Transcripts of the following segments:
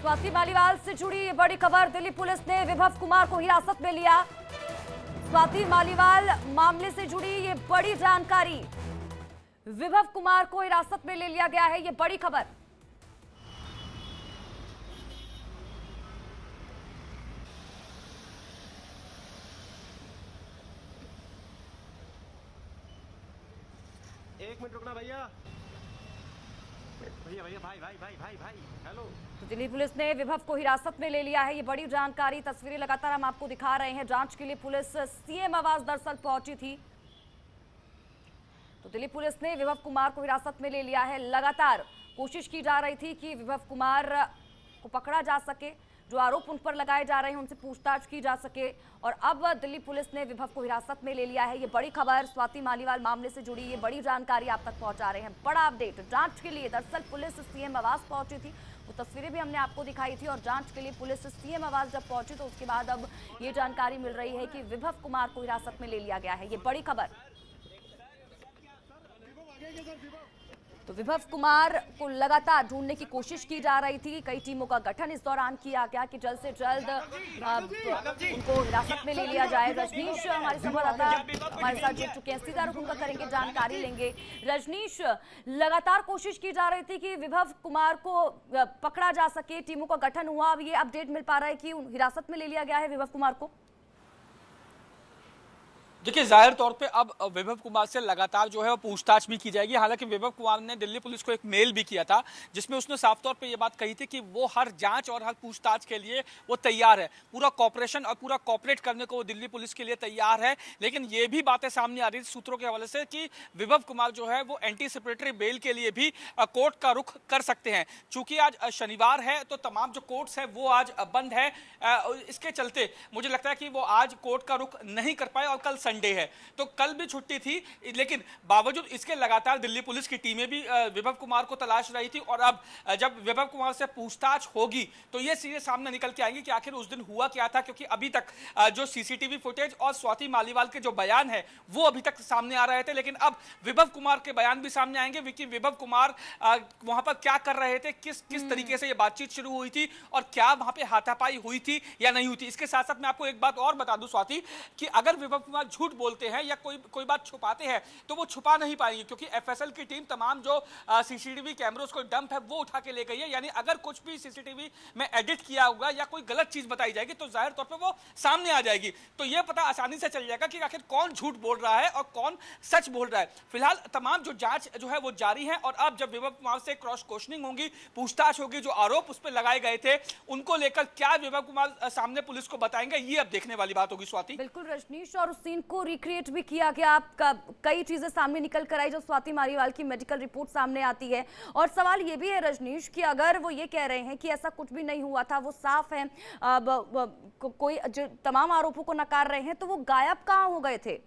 स्वाति मालीवाल से जुड़ी ये बड़ी खबर। दिल्ली पुलिस ने विभव कुमार को हिरासत में लिया। स्वाति मालीवाल मामले से जुड़ी ये बड़ी जानकारी। विभव कुमार को हिरासत में ले लिया गया है, ये बड़ी खबर। एक मिनट रुकना भैया। भैया भैया भाई भाई भाई भाई भाई हेलो। तो दिल्ली पुलिस ने विभव को हिरासत में ले लिया है, ये बड़ी जानकारी। तस्वीरें लगातार हम आपको दिखा रहे हैं। जांच के लिए पुलिस सीएम आवास दरअसल पहुंची थी। तो दिल्ली पुलिस ने विभव कुमार को हिरासत में ले लिया है। लगातार कोशिश की जा रही थी कि विभव कुमार को पकड़ा जा सके, जो आरोप उन पर लगाए जा रहे हैं उनसे पूछताछ की जा सके। और अब दिल्ली पुलिस ने विभव को हिरासत में ले लिया है, ये बड़ी खबर। स्वाति मालीवाल मामले से जुड़ी ये बड़ी जानकारी आप तक पहुंचा रहे हैं। बड़ा अपडेट। जांच के लिए दरअसल पुलिस सीएम आवास पहुंची थी, वो तस्वीरें भी हमने आपको दिखाई थी। और जांच के लिए पुलिस सीएम आवास जब पहुंची तो उसके बाद अब ये जानकारी मिल रही है कि विभव कुमार को हिरासत में ले लिया गया है, ये बड़ी खबर। तो विभव कुमार को लगातार ढूंढने की कोशिश की जा रही थी। कई टीमों का गठन इस दौरान किया गया कि जल्द से जल्द उनको हिरासत में ले लिया जाए। रजनीश हमारे संवाददाता हमारे साथ जुड़ चुके हैं, सीधा रुख उनका करेंगे, जानकारी लेंगे। रजनीश, लगातार कोशिश की जा रही थी कि विभव कुमार को पकड़ा जा सके, टीमों का गठन हुआ। अब ये अपडेट मिल पा रहा है कि हिरासत में ले लिया गया है विभव कुमार को। देखिए, जाहिर तौर पे अब विभव कुमार से लगातार जो है वो पूछताछ भी की जाएगी। हालांकि विभव कुमार ने दिल्ली पुलिस को एक मेल भी किया था जिसमें उसने साफ तौर पे ये बात कही थी कि वो हर जांच और हर पूछताछ के लिए वो तैयार है, पूरा कॉपरेशन और पूरा कॉपरेट करने को वो दिल्ली पुलिस के लिए तैयार है। लेकिन ये भी बातें सामने आ रही थी सूत्रों के हवाले से कि विभव कुमार जो है वो एंटीसिपेटरी बेल के लिए भी कोर्ट का रुख कर सकते हैं। चूंकि आज शनिवार है तो तमाम जो कोर्ट्स है वो आज बंद है। इसके चलते मुझे लगता है कि वो आज कोर्ट का रुख नहीं कर पाए और कल संडे है तो कल भी छुट्टी थी। लेकिन बावजूद इसके लगातार दिल्ली पुलिस की टीमें भी विभव कुमार को तलाश रही थी। और अब जब विभव कुमार से पूछताछ होगी तो ये सीधे सामने निकल के आएंगी कि आखिर उस दिन हुआ क्या था। क्योंकि अभी तक जो सीसीटीवी फुटेज और स्वाति मालीवाल के जो बयान है वो अभी तक सामने आ रहे थे, लेकिन अब विभव कुमार के बयान भी सामने आएंगे कि विभव कुमार वहां पर क्या कर रहे थे, किस तरीके से ये बातचीत शुरू हुई थी और क्या वहां पे हाथापाई हुई थी या नहीं हुई थी। इसके साथ साथ मैं आपको एक बात और बता दूं स्वाति, कि अगर विभव कुमार झूठ बोलते हैं या कोई बात छुपाते हैं तो वो छुपा नहीं पाएंगे, क्योंकि एफएसएल की टीम तमाम जो सीसीटीवी कैमरों को डंप है वो उठा के ले गई है। यानी अगर कुछ भी सीसीटीवी में एडिट किया होगा या कोई गलत चीज बताई जाएगी तो जाहिर तौर पे वो सामने आ जाएगी। तो ये पता आसानी से चल जाएगा कि आखिर कौन झूठ बोल रहा है और कौन सच बोल रहा है। फिलहाल तमाम जो जांच जो है वो जारी है और अब जब विभव कुमार से क्रॉस क्वेश्चनिंग होगी, पूछताछ होगी, जो आरोप उस पर लगाए गए थे उनको लेकर क्या विभव कुमार सामने पुलिस को बताएंगे, ये अब देखने वाली बात होगी। स्वाति, बिल्कुल रजनीश, और उस सीन को रिक्रिएट भी किया गया। आपका कई चीजें सामने निकल कर आई, जो स्वाति मालीवाल की मेडिकल रिपोर्ट सामने आती है। और सवाल ये भी है रजनीश कि अगर वो ये कह रहे हैं कि ऐसा कुछ भी नहीं हुआ था, वो साफ है, कोई जो तमाम आरोपों को नकार रहे हैं, तो वो गायब कहाँ हो गए थे?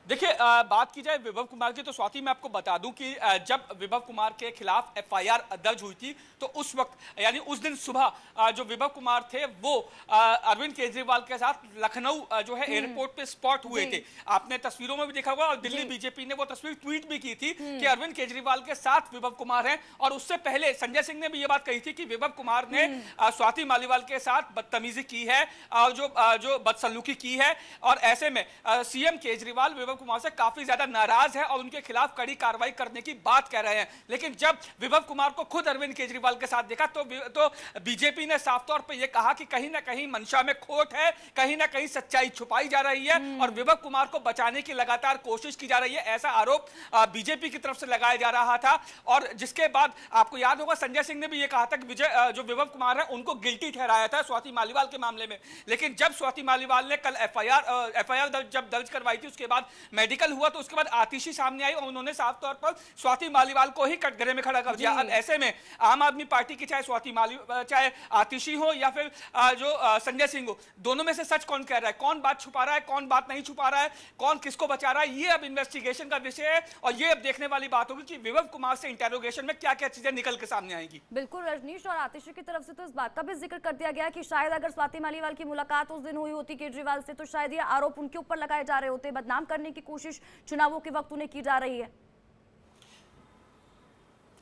देखिए, बात की जाए विभव कुमार की तो स्वाति मैं आपको बता दूं कि जब विभव कुमार के खिलाफ एफआईआर दर्ज हुई थी तो उस वक्त यानी उस दिन सुबह जो विभव कुमार थे वो अरविंद केजरीवाल के साथ लखनऊ जो है एयरपोर्ट पे स्पॉट हुए थे। आपने तस्वीरों में भी देखा होगा और दिल्ली बीजेपी ने वो तस्वीर ट्वीट भी की थी कि अरविंद केजरीवाल के साथ विभव कुमार हैं। और उससे पहले संजय सिंह ने भी ये बात कही थी कि विभव कुमार ने स्वाति मालीवाल के साथ बदतमीजी की है, जो बदसलूकी की है। और ऐसे में सीएम केजरीवाल विभव कुमार से काफी ज्यादा नाराज है और उनके खिलाफ कड़ी कार्रवाई करने की बात कह रहे हैं। लेकिन जब विभव कुमार को खुद अरविंद केजरीवाल के साथ देखा तो बीजेपी ने साफ तौर पे ये कहा कि कहीं ना कहीं मंशा में खोट है, कहीं ना कहीं सच्चाई छुपाई जा रही है और विभव कुमार को बचाने की लगातार कोशिश की जा रही है। ऐसा आरोप बीजेपी की तरफ से लगाया जा रहा था। और जिसके बाद आपको याद होगा संजय सिंह ने भी ये कहा था कि जो विभव कुमार है उनको गिल्टी ठहराया था स्वाति मालीवाल के मामले में। लेकिन जब स्वाति मालीवाल ने कल एफआईआर जब दर्ज करवाई थी उसके बाद मेडिकल हुआ तो उसके बाद आतिशी सामने आई और उन्होंने साफ तौर पर स्वाति मालीवाल को ही कटघरे में खड़ा कर दिया। अब ऐसे में आम आदमी पार्टी की चाहे आतिशी हो या फिर जो संजय सिंह हो, दोनों में से सच कौन कह रहा है, कौन बात छुपा रहा है, कौन बात नहीं छुपा रहा है, कौन किसको बचा रहा है, ये अब इन्वेस्टिगेशन का विषय है। और ये अब देखने वाली बात होगी कि विभव कुमार से इंटेरोगेशन में क्या क्या चीजें निकल के सामने आएंगी। बिल्कुल रजनीश, और आतिशी की तरफ से तो इस बात का भी जिक्र कर दिया गया कि शायद अगर स्वाति मालीवाल की मुलाकात उस दिन हुई होती केजरीवाल से तो शायद ये आरोप उनके ऊपर लगाए जा रहे होते, बदनाम करने की कोशिश चुनावों के वक्त उन्हें की जा रही है।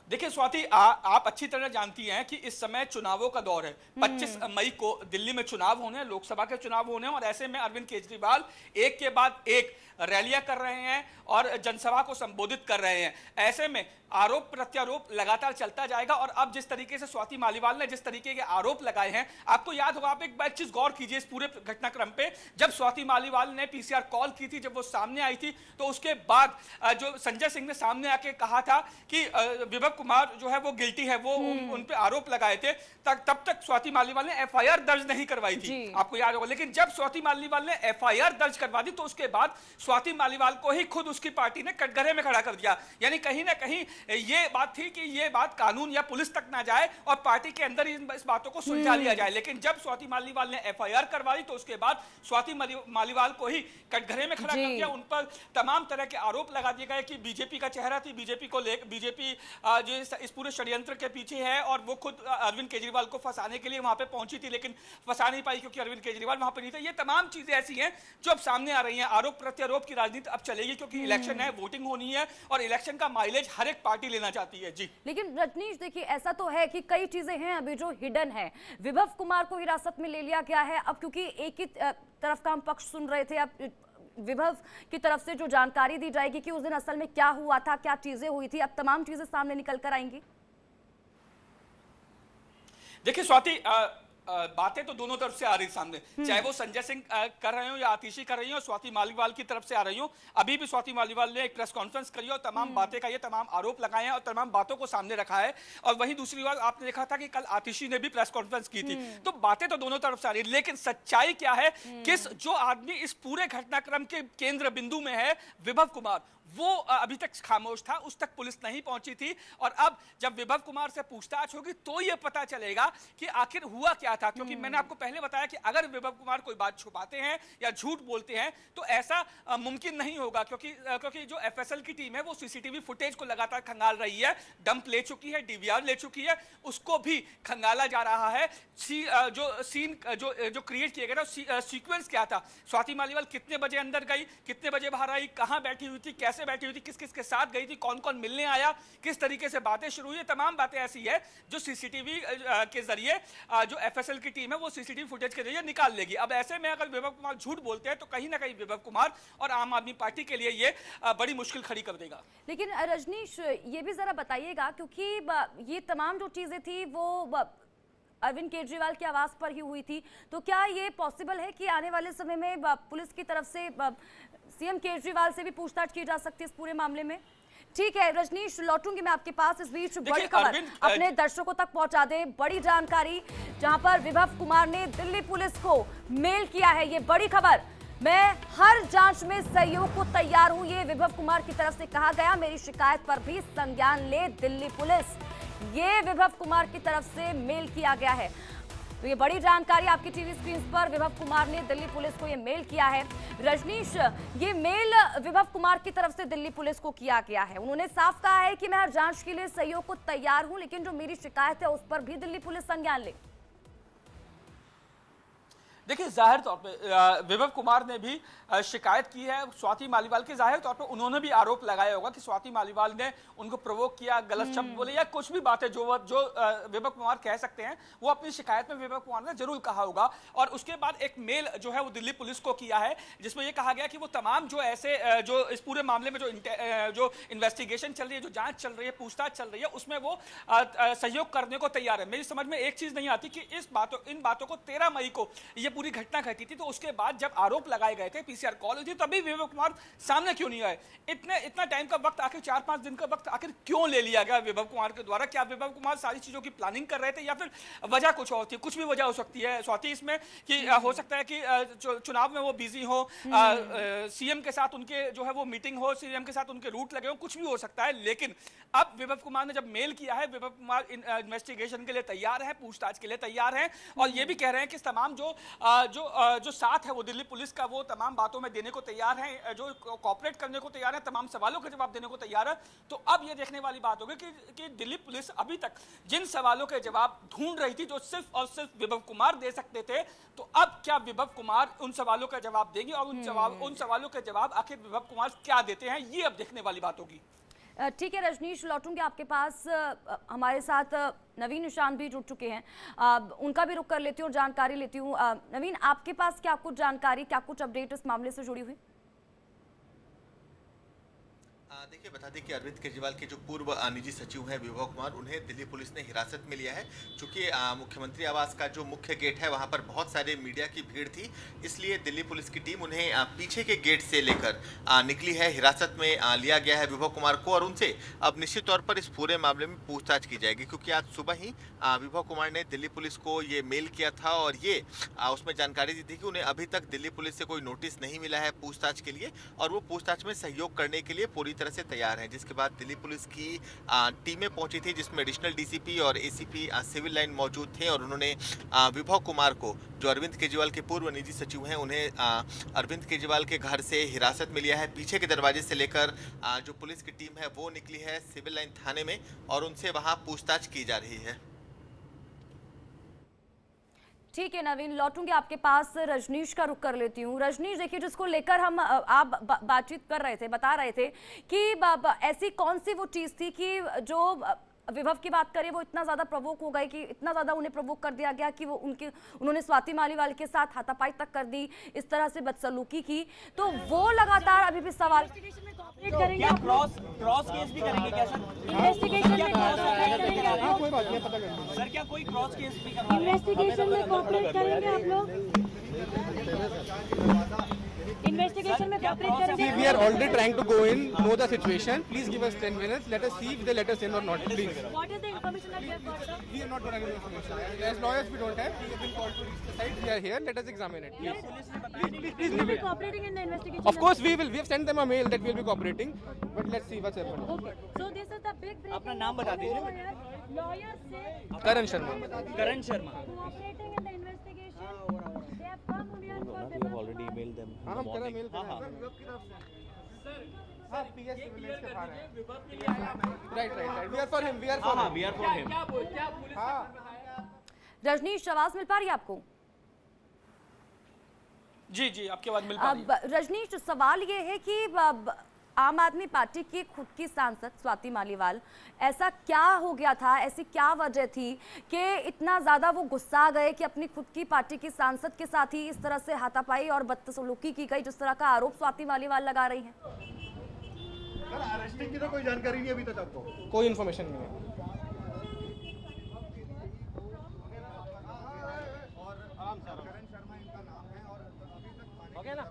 देखिए स्वाति, आप अच्छी तरह जानती हैं कि इस समय चुनावों का दौर है। 25 मई को दिल्ली में चुनाव होने हैं, लोकसभा के चुनाव होने हैं, और ऐसे में अरविंद केजरीवाल एक के बाद एक रैलियां कर रहे हैं और जनसभा को संबोधित कर रहे हैं। ऐसे में आरोप प्रत्यारोप लगातार चलता जाएगा। और अब जिस तरीके से स्वाति मालीवाल ने जिस तरीके के आरोप लगाए हैं, आपको याद होगा, आप एक चीज गौर कीजिए इस पूरे घटनाक्रम पे। जब स्वाति मालीवाल ने पीसीआर कॉल की थी, जब वो सामने आई थी, तो उसके बाद जो संजय सिंह ने सामने आके कहा था कि विभव कुमार जो है वो गिल्टी है, वो उन पे आरोप लगाए थे, तब तक स्वाति मालीवाल ने एफआईआर दर्ज नहीं करवाई थी, आपको याद होगा। लेकिन जब स्वाति मालीवाल ने एफआईआर दर्ज करवा दी, तो उसके बाद स्वाति मालीवाल को ही खुद उसकी पार्टी ने कटघरे में खड़ा कर दिया। यानी कहीं ना कहीं ये बात थी कि ये बात कानून या पुलिस तक ना जाए और पार्टी के अंदर इस बातों को सुलझा लिया जाए। लेकिन जब स्वाति मालीवाल ने एफआईआर करवाई, तो उसके बाद स्वाति मालीवाल को ही कटघरे में खड़ा कर दिया। उन पर तमाम तरह के आरोप लगा दिए गए कि बीजेपी का चेहरा थी, बीजेपी जो इस पूरे षड्यंत्र के पीछे है, और वो खुद अरविंद केजरीवाल को फंसाने के लिए वहां पे पहुंची थी, लेकिन फंसा नहीं पाई क्योंकि अरविंद केजरीवाल वहां पे नहीं थे। ये तमाम चीजें ऐसी हैं जो अब सामने आ रही हैं। आरोप प्रत्यारोप की राजनीति अब चलेगी, क्योंकि इलेक्शन है, वोटिंग होनी है, और इलेक्शन का माइलेज हर एक पार्टी लेना चाहती है। जी, लेकिन रजनीश देखिए, ऐसा तो है कि कई चीजें हैं अभी जो हिडन है। विभव कुमार को हिरासत में ले लिया गया है अब, क्योंकि एक ही तरफ का हम पक्ष सुन रहे थे। अब विभव की तरफ से जो जानकारी दी जाएगी कि उस दिन असल में क्या हुआ था, क्या चीजें हुई थी, अब तमाम चीजें सामने निकल कर आएंगी। देखिए स्वाति, बातें तो दोनों तरफ से आ रही सामने, चाहे वो संजय सिंह कर रहे हो या आतिशी कर रही हो, स्वाति मालीवाल की तरफ से आ रही हो। अभी भी स्वाति मालीवाल ने एक प्रेस कॉन्फ्रेंस करी और तमाम बातें कही, तमाम आरोप लगाए हैं और तमाम बातों को सामने रखा है। और वहीं दूसरी बात आपने देखा था कि कल आतिशी ने भी प्रेस कॉन्फ्रेंस की थी। तो बातें तो दोनों तरफ से आ रही है, लेकिन सच्चाई क्या है, किस जो आदमी इस पूरे घटनाक्रम के केंद्र बिंदु में है, विभव कुमार, वो अभी तक खामोश था, उस तक पुलिस नहीं पहुंची थी। और अब जब विभव कुमार से पूछताछ होगी तो ये पता चलेगा कि आखिर हुआ क्या था। क्योंकि मैंने आपको पहले बताया कि अगर विभव कुमार कोई बात छुपाते हैं या झूठ बोलते हैं तो ऐसा मुमकिन नहीं होगा, क्योंकि जो एफएसएल की टीम है वो सीसीटीवी फुटेज को लगातार खंगाल रही है, डंप ले चुकी है, डीवीआर ले चुकी है, उसको भी खंगाला जा रहा है। जो सीन जो क्रिएट किया गया था, सीक्वेंस क्या था, स्वाति मालीवाल कितने बजे अंदर गई, कितने बजे बाहर आई, कहां बैठी हुई थी, कैसे बैठी हुई थी, किस किस के साथ गई थी, कौन कौन मिलने आया, किस तरीके से बातें शुरू हुई, तमाम बातें ऐसी है जो सीसीटीवी के जरिए जो एफएसएल की टीम है वो सीसीटीवी फुटेज के जरिए निकाल लेगी। अब ऐसे में अगर विभव कुमार झूठ बोलते हैं तो कहीं ना कहीं विभव कुमार और आम आदमी पार्टी के लिए ये बड़ी मुश्किल खड़ी कर देगा। लेकिन रजनीश, ये भी जरा बताइएगा, क्योंकि ये तमाम जो चीजें थी वो अरविंद केजरीवाल के आवास पर ही हुई थी, तो क्या ये पॉसिबल है कि आने वाले समय में पुलिस की तरफ से सीएम केजरीवाल से भी पूछताछ की जा सकती है इस पूरे मामले में? ठीक है रजनीश, लौटूंगी मैं आपके पास। इस बीच बड़ी खबर अपने दर्शकों तक पहुंचा दें, बड़ी जानकारी, जहां पर विभव कुमार ने दिल्ली पुलिस को मेल किया है। ये बड़ी खबर, मैं हर जांच में सहयोग को तैयार हूं, ये विभव कुमार की तरफ से कहा गया। मेरी शिकायत पर भी संज्ञान ले दिल्ली पुलिस, ये विभव कुमार की तरफ से मेल किया गया है। तो ये बड़ी जानकारी आपकी टीवी स्क्रीन पर, विभव कुमार ने दिल्ली पुलिस को ये मेल किया है। रजनीश, ये मेल विभव कुमार की तरफ से दिल्ली पुलिस को किया गया है। उन्होंने साफ कहा है कि मैं हर जांच के लिए सहयोग को तैयार हूं, लेकिन जो मेरी शिकायत है उस पर भी दिल्ली पुलिस संज्ञान ले। देखिए जाहिर तौर पे विभव कुमार ने भी शिकायत की है स्वाति मालीवाल की। जाहिर तौर पे उन्होंने भी आरोप लगाया होगा कि स्वाति मालीवाल ने उनको प्रोवोक किया, गलत शब्द बोले या कुछ भी बातें जो विभव कुमार कह सकते हैं, वो अपनी शिकायत में विभव कुमार ने जरूर कहा होगा। और उसके बाद एक मेल जो है वो दिल्ली पुलिस को किया है, जिसमें ये कहा गया कि वो तमाम जो ऐसे जो इस पूरे मामले में जो इन्वेस्टिगेशन चल रही है, जो जांच चल रही है, पूछताछ चल रही है, उसमें वो सहयोग करने को तैयार है। मेरी समझ में एक चीज नहीं आती कि इन बातों को 13 मई को ये पूरी घटना घटी थी, तो उसके बाद जब आरोप लगाए गए थे, पीसीआर कॉल हुई थी, तभी विभव कुमार सामने क्यों नहीं आए? इतना टाइम का वक्त, आखिर 4-5 दिन का वक्त आखिर क्यों ले लिया गया विभव कुमार के द्वारा? क्या विभव कुमार सारी चीजों की प्लानिंग कर रहे थे या फिर वजह कुछ और थी? कुछ भी वजह हो सकती है स्वाति इसमें, कि हो सकता है कि चुनाव में वो बिजी हो, सीएम के साथ उनके जो है वो मीटिंग हो, सीएम के साथ उनके रूट लगे हो, कुछ भी हो सकता है। लेकिन अब विभव कुमार ने जब मेल किया है, विभव कुमार इन्वेस्टिगेशन के लिए तैयार है, पूछताछ के लिए तैयार है, और ये भी कह रहे हैं कि तमाम जो साथ है वो दिल्ली पुलिस का, वो तमाम बातों में देने को तैयार है, जो कोऑपरेट करने को तैयार है, तमाम सवालों के जवाब देने को तैयार है। तो अब ये देखने वाली बात होगी कि दिल्ली पुलिस अभी तक जिन सवालों के जवाब ढूंढ रही थी, जो सिर्फ और सिर्फ विभव कुमार दे सकते थे, तो अब क्या विभव कुमार उन सवालों का जवाब देंगे, और उन सवालों के जवाब आखिर विभव कुमार क्या देते हैं, ये अब देखने वाली बात होगी। ठीक है रजनीश, लौटूंगे आपके पास। हमारे साथ नवीन निशान भी जुड़ चुके हैं, उनका भी रुख कर लेती हूँ और जानकारी लेती हूँ। नवीन, आपके पास क्या कुछ जानकारी, क्या कुछ अपडेट इस मामले से जुड़ी हुई? देखिए, बता दें कि अरविंद केजरीवाल के जो पूर्व निजी सचिव हैं विभव कुमार, उन्हें दिल्ली पुलिस ने हिरासत में लिया है। चूंकि मुख्यमंत्री आवास का जो मुख्य गेट है वहां पर बहुत सारे मीडिया की भीड़ थी, इसलिए दिल्ली पुलिस की टीम उन्हें पीछे के गेट से लेकर निकली है। हिरासत में लिया गया है विभव कुमार को और उनसे अब निश्चित तौर पर इस पूरे मामले में पूछताछ की जाएगी, क्योंकि आज सुबह ही विभव कुमार ने दिल्ली पुलिस को ये मेल किया था और ये उसमें जानकारी दी थी कि उन्हें अभी तक दिल्ली पुलिस से कोई नोटिस नहीं मिला है पूछताछ के लिए, और वो पूछताछ में सहयोग करने के लिए पूरी तरह से तैयार हैं। जिसके बाद दिल्ली पुलिस की टीमें पहुंची थी, जिसमें एडिशनल डीसीपी और एसीपी सिविल लाइन मौजूद थे, और उन्होंने विभव कुमार को, जो अरविंद केजरीवाल के पूर्व निजी सचिव हैं, उन्हें अरविंद केजरीवाल के घर से हिरासत में लिया है। पीछे के दरवाजे से लेकर जो पुलिस की टीम है वो निकली है सिविल लाइन थाने में और उनसे वहां पूछताछ की जा रही है। ठीक है नवीन, लौटूंगी आपके पास। रजनीश का रुख कर लेती हूँ। रजनीश, देखिए, जिसको लेकर हम आप बातचीत कर रहे थे, बता रहे थे कि ऐसी कौन सी वो चीज़ थी कि जो विभव की बात करें वो इतना ज़्यादा प्रवोक हो गए, कि इतना ज़्यादा उन्हें प्रवोक कर दिया गया कि वो उन्होंने स्वाति मालीवाल के साथ हाथापाई तक कर दी, इस तरह से बदसलूकी की, तो वो लगातार अभी भी सवाल क्या क्रॉस केस भी करेंगे क्या सर? इन्वेस्टिगेशन में सर क्या कोई क्रॉस केस भी करवाएंगे? इन्वेस्टिगेशन में कोऑपरेट करेंगे आप लोग? इन्वेस्टिगेशन में कोऑपरेट करेंगे? We are already trying to go in, know the situation. Please give us 10 minutes. Let us see if they let us in or not. Please. What is the information that you have got, sir? We are not got any information. As lawyers, we don't have. We have been called to reach the site. We are here. Let us examine it. Please. Please You will leave be it. cooperating in the investigation? Of course, we will. We have sent them a mail that we will be cooperating. But let's see what's happening. Okay. So this is the big breaking. अपना नाम बता दीजिए। Lawyers say Karan Sharma. Karan Sharma. cooperating in the investigation. They have come here for Vibhav Kumar. हाँ, हम करा mail कर रहे हैं। हाँ, PS civil lines के बाहर हैं। Right. We are for him. We are for him. We are for him. हाँ। रजनीश, आवाज मिल पा रही है आपको? जी आपकी आवाज मिल पा रही है। अब रजनीश, सवाल ये है कि आम आदमी पार्टी की खुद की सांसद स्वाति मालीवाल, ऐसा क्या हो गया था, ऐसी क्या वजह थी कि इतना ज़्यादा वो गुस्सा गए कि अपनी खुद की पार्टी की सांसद के साथ ही इस तरह से हाथापाई और बदसलूकी की गई, जिस तरह का आरोप स्वाति मालीवाल लगा रही हैं? सर, अरेस्टिंग की तो कोई जानकारी नहीं अभी तक आपको? कोई इन्फॉर्मेशन नहीं है। हो गया ना?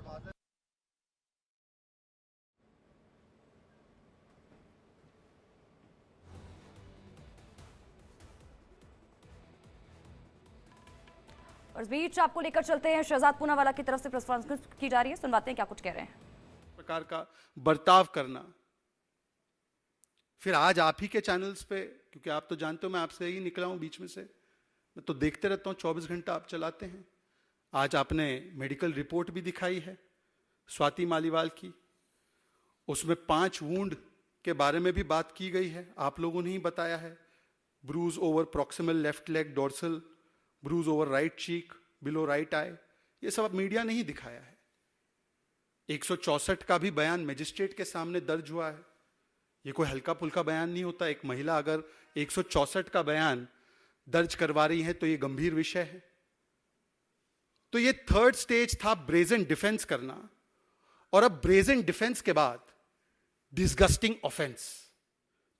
और इस बीच आपको लेकर चलते हैं शहजाद पूनावाला की तरफ से प्रेस कॉन्फ्रेंस की जा रही है, सुनवाते हैं क्या कुछ कह रहे हैं। प्रकार का बर्ताव करना। फिर आज आप ही के चैनल्स पे, क्योंकि आप तो जानते हो मैं आपसे ही निकला हूं बीच में से, मैं तो देखते रहता हूं, 24 घंटा आप चलाते हैं। आज आपने मेडिकल रिपोर्ट भी दिखाई है स्वाति मालीवाल की, उसमें 5 वुंड के बारे में भी बात की गई है, आप लोगों ने ही बताया है। Bruise over proximal left leg dorsal, bruise over right cheek, below right eye, ये सब मीडिया ने ही दिखाया है। 164 का भी बयान मजिस्ट्रेट के सामने दर्ज हुआ है, ये कोई हल्का फुल्का बयान नहीं होता। एक महिला अगर 164 का बयान दर्ज करवा रही है तो ये गंभीर विषय है। तो ये 3rd स्टेज था ब्रेजन डिफेंस करना, और अब ब्रेजन डिफेंस के बाद डिसगस्टिंग ऑफेंस।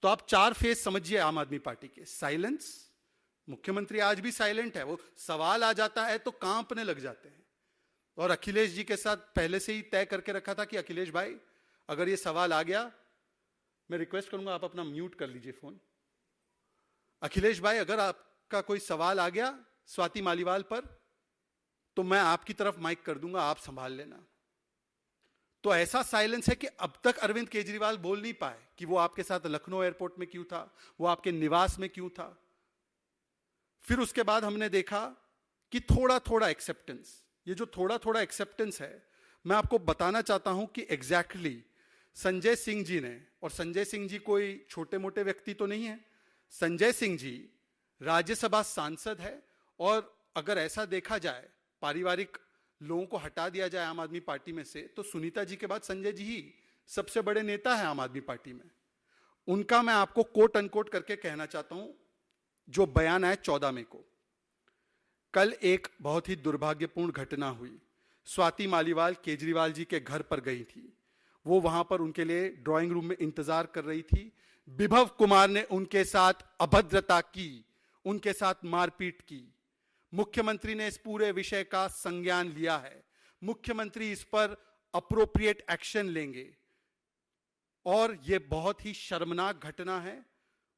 तो आप 4 फेज समझिए आम आदमी पार्टी के। साइलेंस, मुख्यमंत्री आज भी साइलेंट है, वो सवाल आ जाता है तो कांपने लग जाते हैं। और अखिलेश जी के साथ पहले से ही तय करके रखा था कि अखिलेश भाई अगर ये सवाल आ गया, मैं रिक्वेस्ट करूंगा आप अपना म्यूट कर लीजिए फोन। अखिलेश भाई अगर आपका कोई सवाल आ गया स्वाति मालीवाल पर, तो मैं आपकी तरफ माइक कर दूंगा, आप संभाल लेना। तो ऐसा साइलेंस है कि अब तक अरविंद केजरीवाल बोल नहीं पाए कि वो आपके साथ लखनऊ एयरपोर्ट में क्यों था, वो आपके निवास में क्यों था। फिर उसके बाद हमने देखा कि थोड़ा थोड़ा एक्सेप्टेंस, ये जो थोड़ा थोड़ा एक्सेप्टेंस है, मैं आपको बताना चाहता हूं कि एग्जैक्टली संजय सिंह जी ने, और संजय सिंह जी कोई छोटे मोटे व्यक्ति तो नहीं है, संजय सिंह जी राज्यसभा सांसद है, और अगर ऐसा देखा जाए पारिवारिक लोगों को हटा दिया जाए आम आदमी पार्टी में से, तो सुनीता जी के बाद संजय जी ही सबसे बड़े नेता है आम आदमी पार्टी में। उनका मैं आपको कोट अनकोट करके कहना चाहता हूं, जो बयान आया 14 मई को। कल एक बहुत ही दुर्भाग्यपूर्ण घटना हुई। स्वाति मालीवाल केजरीवाल जी के घर पर गई थी। वो वहां पर उनके लिए ड्राइंग रूम में इंतजार कर रही थी। विभव कुमार ने उनके साथ अभद्रता की, उनके साथ मारपीट की। मुख्यमंत्री ने इस पूरे विषय का संज्ञान लिया है। मुख्यमंत्री इस पर अप्रोप्रिएट एक्शन लेंगे और यह बहुत ही शर्मनाक घटना है।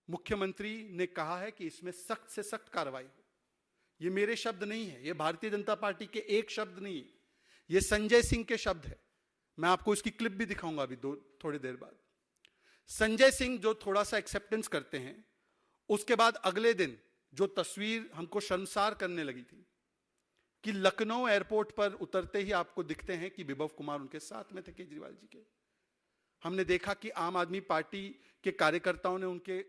मुख्यमंत्री ने कहा है कि इसमें सख्त से सख्त कार्रवाई हो। ये मेरे शब्द नहीं है, ये भारतीय जनता पार्टी के एक शब्द नहीं, ये संजय सिंह के शब्द है। मैं आपको इसकी क्लिप भी दिखाऊंगा अभी थोड़ी देर बाद। संजय सिंह जो थोड़ा सा एक्सेप्टेंस करते हैं, उसके बाद अगले दिन जो तस्वीर हमको शर्मसार करने लगी थी कि लखनऊ एयरपोर्ट पर उतरते ही आपको दिखते हैं कि विभव कुमार उनके साथ में थे केजरीवाल जी के। हमने देखा कि आम आदमी पार्टी के कार्यकर्ताओं ने उनके